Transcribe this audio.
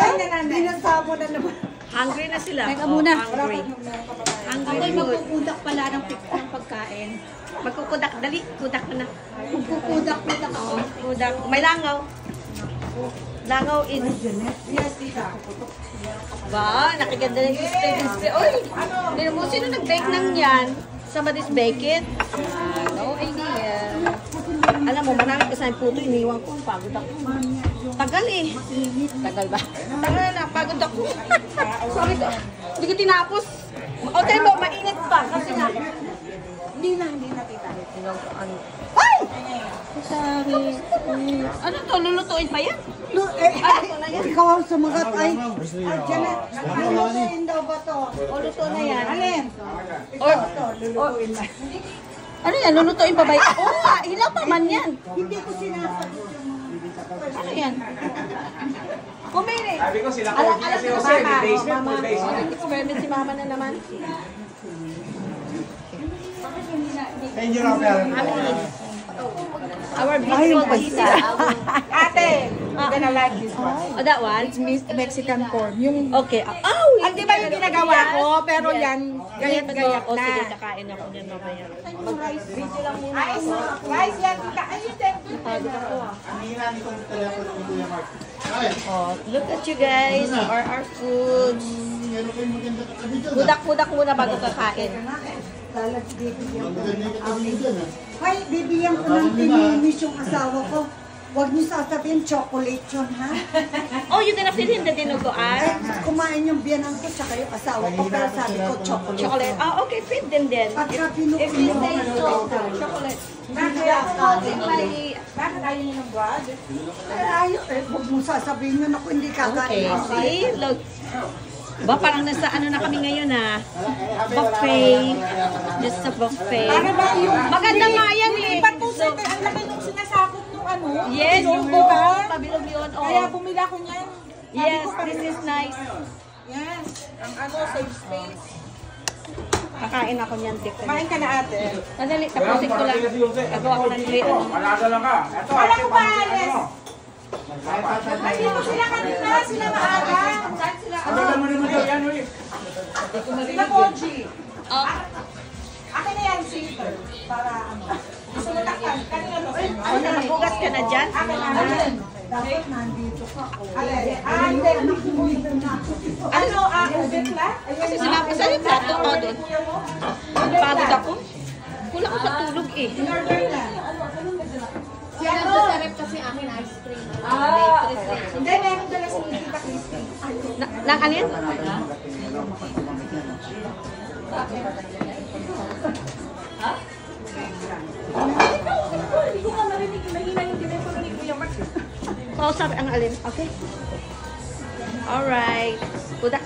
Binasamo na naman. Hungry na sila. Teka muna. Hungry. Hungry Ako'y food. magpupudak pala ng pagkain. Magkukudak. Dali. Kudak mo na. Magpupudak ako. Kudak. May langaw. Langaw in. Ba, nakaganda na yung display. Uy! Sino nag-bake ng yan? Somebody's bake it? No idea. Alam mo, marami kasi ang puto, iniwan ko. Pagod ako. Tagal eh. Tagal ba? Tagal na, pagod ako. Sorry ko. Hindi ko tinapos. O, tayo mo, mainit pa. Kasi nga. Hindi na kita. Ay! Sorry. Ano to? Lulutuin pa yan? Ikaw ang sumagat ay. Janet, lulutuin daw ba to? O, luto na yan. Alin? Or, Lulutuin na. ano yan? Lulutuin pa ba yan? Oo nga, hilaw pa man yan. Hindi ko sinasagot yung Ano yan? Kumili. Sabi ko sila ko kasi Jose, may basement, may basement. Experiment si mama na naman. Thank you, Rafael. Our beautiful pizza. Ate, you're gonna like this one. Oh, that one? Mexican corn. Yung Okay. Oh, Hindi ba yung ginagawa ko? Pero yan, gayat-gayat O, sige, na. kakain ako niyan mamaya. Video lang muna. Rice yan. Ayun din. Oh, look at you guys, or our foods. Budak-budak muna bago kakain. Hay, bibigyan ko ng tininis yung asawa ko. Huwag niyo sasabihin chocolate yun, ha? Oh, you're gonna feed him the dinuguan? Ay, kumain yung biyanan ko tsaka yung asawa ko. Pero sabi ko chocolate. Chocolate. Oh, okay, feed them then. Pagka If you pinukulo say ko so, chocolate. Bakit ayaw niyo ng brad? Ayaw, huwag mo sasabihin yun ako hindi Okay, kakain. see? Look. Ba, parang nasa ano na kami ngayon ah. Buffet. Just a buffet. Para ba yung... Maganda nga yan eh. Iba't po ang laki nung sinasakop nung ano. Yes, yung bilog, buko. diba? Pabilog yun. Kaya Oh. bumila ko niyan. Sabi Yes, ko, this is nice. Yes, ang ano, safe space. Kakain ako niyan, Tip. Kumain ka na ate. Madali, tapusin ko lang. Gagawa ko ng ano. Malada lang ka. Ito, Wala ate, ko ba, Alex? Nandito sila kanina, sila maaga. Saan sila? Ano lang mo naman daw yan, uy. Sila Koji. Oh, Akin na yan, sister. Para ano. Gusto mo takpan. Kanina to. oh, nakabugas ka na dyan? Akin na. Dapat nandito ka. Hindi. Ano, ubit na? Kasi sinabi, saan yung plato ko doon? Pagod ako. Kulang ko sa tulog eh. In-order na. Si ano? Kasi akin ice cream. Hindi, meron dala si Tita Christy. Nang ano yan? Hindi ko nga marinig. Mahina yung telepono ni Kuya Mark. Kausap ang alin. Okay. Alright. Budak tayo.